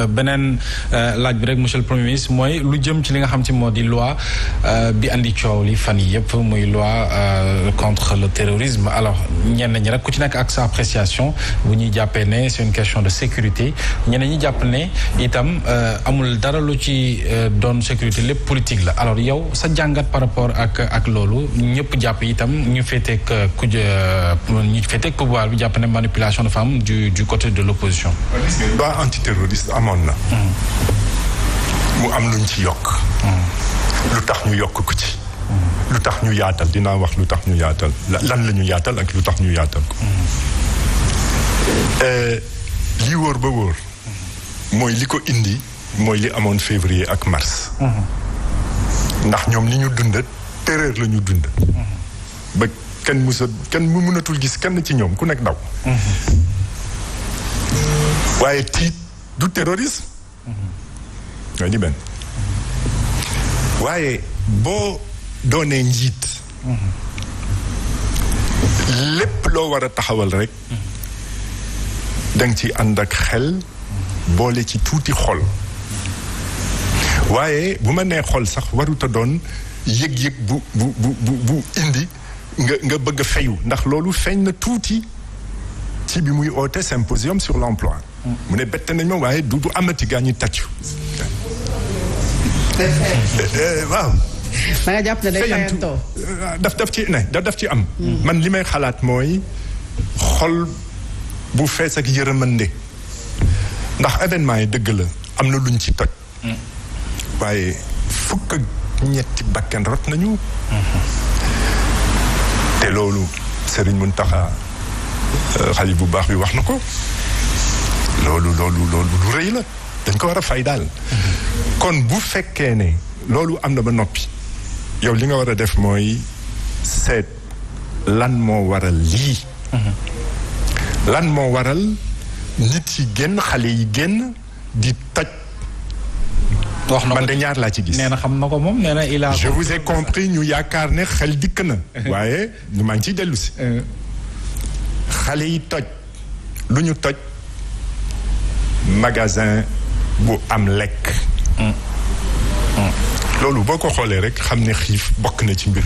beneen laaj bi rek monsieur le premier ministre mooy lu jëm ci li nga xam ci moo di loi bi andi coow li fan yi yëpp muy loi contre le terrorisme alors ñenn ñi rek ku ci nekk ak sa appréciation bu ñuy jàppee ne c'est une question de sécurité ñeneen ñi jàpp ne itam amul dara lu ci doon sécurité lépp politique la alors yow sa jàngat par rapport ak loolu ñëpp jàpp itam ñu féeteeg pouvoir bi jàpp ne manipulation de femmes du côté de l'opposition. loi antiterroriste amoon na mu am luñ ci yokk lu tax ñu yokk ko ci lu tax ñu yaatal dinaa wax lu tax ñu yaatal lan la ñu yaatal ak lu tax ñu yaatal ko lii wóor ba wóor mooy li ko indi mooy li amoon février ak mars ndax ñoom li ñu dund terreur la ñu dund ba kenn mu mënatul gis kenn ci ñoom ku nekk daw waaye tiit du terrorisme waaye di benn waaye boo doonee njiit lépp loo war a taxawal rek danga ci ànd ak xel boole ci tuuti xol waaye bu ma nee xol sax waruta doon yëg-yëg bu indi nga bëgg a fayu ndax loolu feeñ na tuuti ci bi muy oote symposium sur l'emploi mu ne bett nañ ma waaye du amati gaa ñi tàccu waaw da nga jàpp ne day fayantoo daf ci am man li may xalaat mooy xol bu fees ak yërëmande ndax événement yi dëgg la am na luñ ci toj waaye fukk ak ñetti bakken rot nañu te loolu Serigne Mountakha xalif bu baax bi wax na ko loolu lu rëy la dañ ko war a fay daal kon bu fekkee ne loolu am na ba noppi yow li nga war a def mooy seet lan moo waral lii lan moo waral nit yi génn xale yi génn di toj wax na man de ñaar laa ci gis. nee na xam na ko moom nee na il a. je vous ai compris ñu yaakaar ne xel dikk na. waaye ñu maa ngi ciy dellu si. xale yi toj lu ñu toj magasin bu am lekk. loolu boo ko xoolee rek xam ne xiif bokk na ci mbir.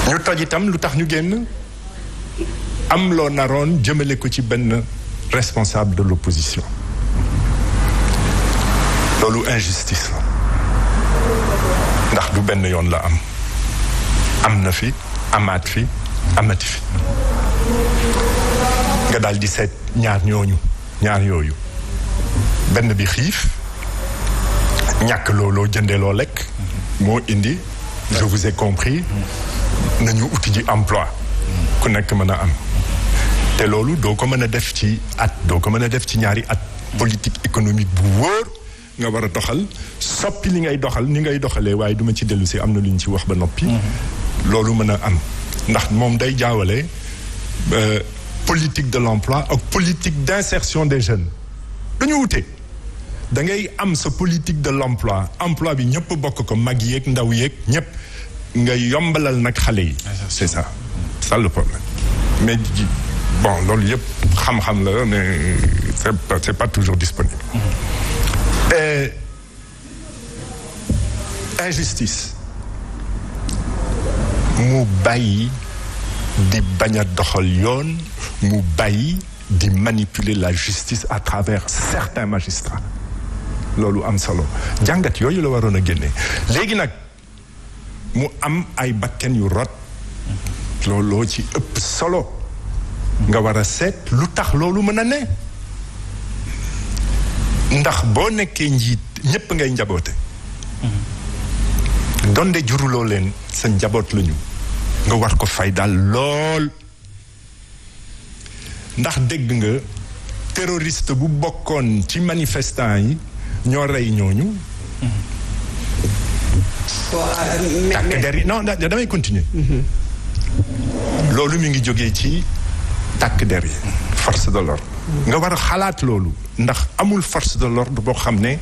ñu toj itam lu tax ñu génn am loo naroon jëmale ko ci benn responsable de l'opposition. loolu injustice la ndax du benn yoon la am na fi amaat fi amati fi nga daal di seet ñaar yooyu benn bi xiif ñàkk looloo jëndee loo lekk moo indi je vous ai compris nañu uti ji emploi ku nekk mën a am te loolu doo ko mën a def ci at doo ko mën a def ci ñaari at politique économique bu wóor nga war a doxal soppi li ngay doxal ni ngay doxalee waaye duma ci dellu si am na lu ñu ci wax ba noppi loolu mën a am ndax moom day jaawale politique de l'emploi ak politique d'insertion des jeunes dañu wute da ngay am sa politique de l'emploi emploi bi ñëpp bokk ko mag yeeg ndaw yeeg ñëpp nga yombalal nag xale yi c'est ça le problème mais bon loolu yëpp xam-xam la mais c'est pas toujours disponible injustice mu bàyyi di bañ a doxal yoon mu bàyyi di manipuler la justice à travers certains magistrats loolu am solo jàngat yooyu la waroon a génne léegi nag mu am ay bakken yu rot looloo ci ëpp solo nga war a seet lu tax loolu mën a ne ndax boo nekkee njiit ñépp ngay njaboote donde juruloo leen sa njaboot lañu nga war ko fay daal lool ndax dégg nga terroriste bu bokkoon ci manifestant yi ñoo rey ñooñu takk der yi non damay continuer loolu mi ngi jógee ci takk der yi force de l'ordre nga war a xalaat loolu ndax amul force de l'ordre boo xam ne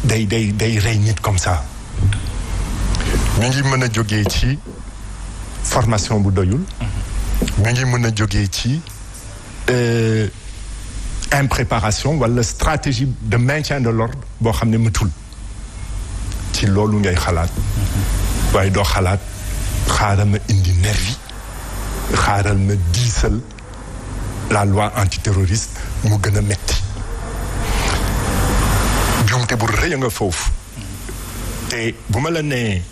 day rey nit comme ça mi ngi mën a jógee ci formation bu doyul mi ngi mën a jógee ci impréparation wala stratégie de maintien de l'ordre boo xam ne matul ci loolu ngay xalaat waaye doo xalaat xaaral ma indi nervi xaaral ma diisal la loi antiterroriste mu gën a metti jumte bu rëy nga foofu te bu ma la nee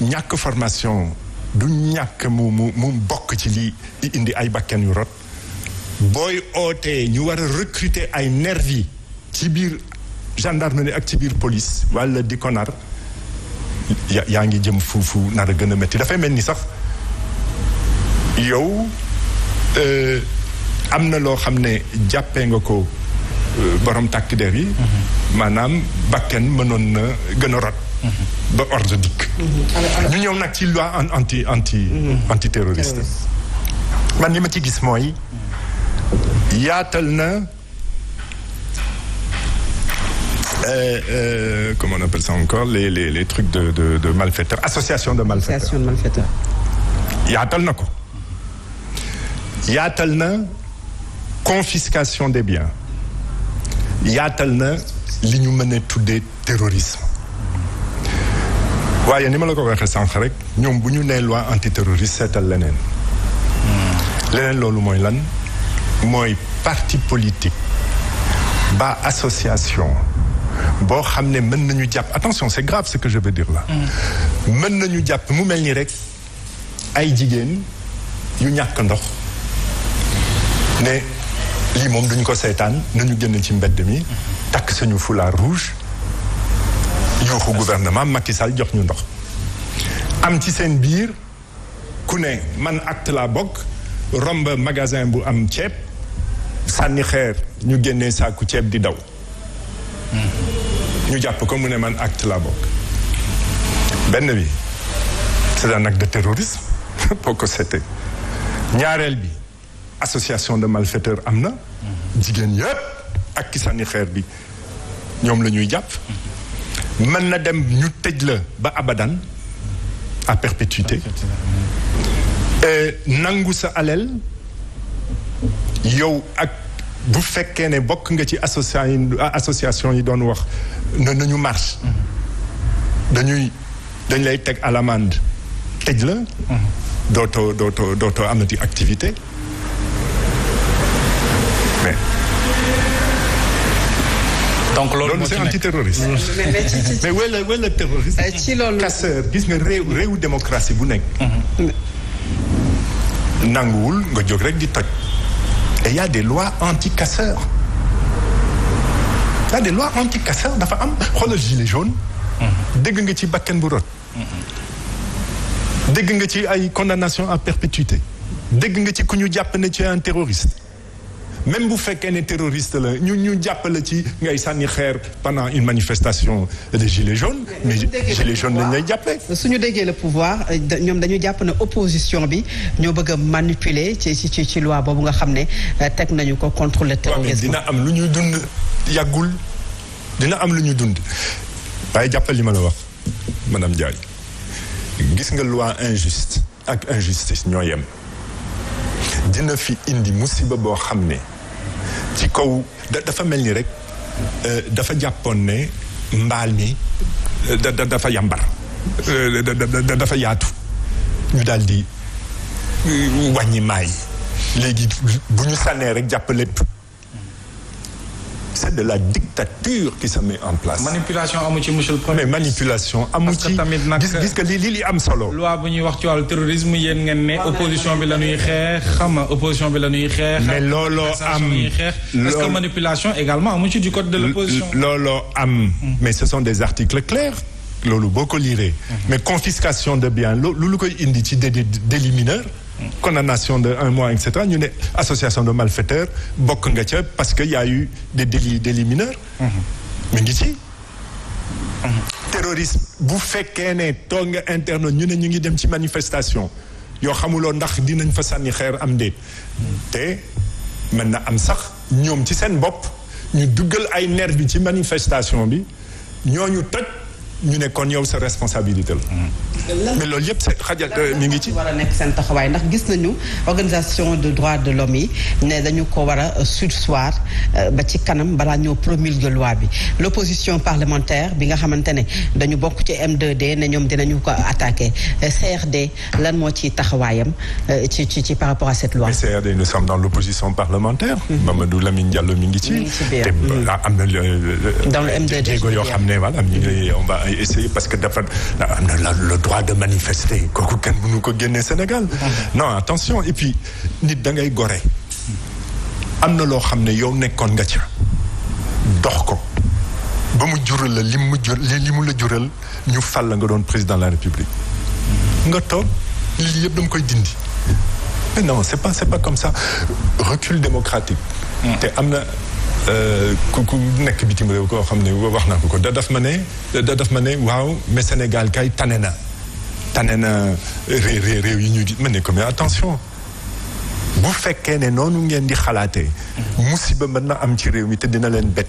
ñàkk formation du ñàkk mu bokk ci li indi ay bakken yu rot booy ootee ñu war a recruter ay nervi ci biir gendarmerie ak ci biir police wala di ko nar yaa ngi jëm fu nar a gën a métti dafay mel ni sax yow am na loo xam ne jàppee nga ko borom tàkk der yi maanaam bakken mënoon na gën a rot ba ordre dikk ñu ñëw nag ci loi antiterroriste man li ma ci gis mooy yaatal na comment on appelle ça encore les trucs de malfaiteurs association de malfaiteurs yaatal na ko yaatal na confiscation des biens yaatal na li ñu mën a tuddee terrorisme waaye ni ma la ko waxee sànq rek ñoom bu ñu nee loi antiterroriste seetal leneen loolu mooy lan mooy parti politique ba association boo xam ne mën nañu jàpp attention c'est grave ce que je veux dire là mën nañu jàpp mu mel ni rek ay jigéen yu ñàkk ndox ne lii moom duñ ko seetaan nañu génn ci mbedd mi takk suñu foulard rouge yuuxu gouvernement Macky Sall jox ñu ndox am ci seen biir ku ne man acte la bokk romb magasin bu am ceeb sànni xeer ñu génnee saaku ceeb di daw ñu jàpp ko mu ne man acte la bokk benn bi c'est un acte de terrorisme boo ko seetee ñaareel bi association de malfaiteurs am na jigéen yëpp ak ki sànni xeer bi ñoom la ñuy jàpp mën na dem ñu tëj la ba abadan à perpétuité nangu sa alal yow ak bu fekkee ne bokk nga ci association yi doon wax nañu marche dañ lay teg à l'amende tëj la dootoo amati activité mais donc loolu c'est antiterroriste mais wala terroriste ci loolu casseur gis nga réewu démocratie bu nekk nanguwul nga jóg rek di toj et il y a des lois anti-casseurs il y a des lois anti-casseurs dafa am xoolal gilet jaune dégg nga ci bakken bu rot dégg nga ci ay condamnation à perpétuité dégg nga ci ku ñu jàpp ne ci un terroriste même bu fekkee ne terroriste la ñu jàppale ci ngay sànni xeer pendant une manifestation de gilets jaunes mais gilets jaunes lañ lay jàppee. suñu déggee le pouvoir ñoom dañu jàpp ne opposition bi ñoo bëgg a manipuler ci loi boobu nga xam ne teg nañu ko contre le terrorisme. dina am lu ñuy dund yàggul dina am lu ñuy dund waaye jàppal li ma la wax madame Ndiaye gis nga loi injuste ak injustice ñoo yem dina fi indi musiba boo xam ne ci kaw dafa mel ni rek dafa jàppoon ne mbaal mi dafa yambar dafa yaatu ñu daal di wàññi maay léegi bu ñu sànnee rek jàpp lépp c'est de la dictature qui se met en place. manipulation amu ci monsieur le premier. mais manipulation amu ci gis nga li am solo. loi bu ñuy wax ci wàllu terrorisme yéen ngeen ne opposition bi la ñuy xeex xam nga opposition bi la ñuy xeex. mais looloo am est-ce que manipulation également amu ci du code de l'opposition. looloo am. mais ce sont des articles clairs. loolu boo ko liiree. mais confiscation de biens lu koy indi ci délit mineur. condamnation de 1 mois et cetera ñu ne association de malfaiteurs bokk nga ca parce que y a eu des délits mineurs. mi ngi ci. terrorisme bu fekkee ne toog nga interne ñu ne ñu ngi dem ci manifestation yoo xamuloo ndax dinañ fa sànni xeer am déet te mën na am sax ñoom ci seen bopp ñu duggal ay nerf bi ci manifestation bi ñooñu toj ñu ne kon yow sa responsabilité la. mais loolu yëpp c'est xajal mi ngi ci. war a nekk seen taxawaay ndax gis nañu organisation de droits de l'homme yi ne dañu ko war a surseoir ba ci kanam balaa ñoo promulguer loi bi l'opposition parlementaire bi nga xamante ne dañu bokk ci M2D ne ñoom dinañu ko attaquer CRD lan moo ci taxawaayam ci par rapport à cette loi. mais CRD nous sommes dans l'opposition parlementaire. Mamadou Lamine Diallo mi ngi ci. te am na dans le M2D jéego yoo xam ne voilà on va essayer parce que dafa am na le droit de manifester kooku kenn mënu ko génne Sénégal. non attention et puis nit da ngay gore. am na loo xam ne yow nekkoon nga ca dox ko ba mu jural la li mu la jural ñu fal la nga doon président de la République nga toog lii yëpp da nga koy dindi. mais non c'est pas comme ça recul démocratique. te am na ku nekk bitim réew koo xam ne wax naa ko daf ma ne waaw mais Sénégal kay tane na réew yi ñu di ma ne ko mais attention bu fekkee ne noonu ngeen di xalaatee musiba mën na am ci réew mi te dina leen bett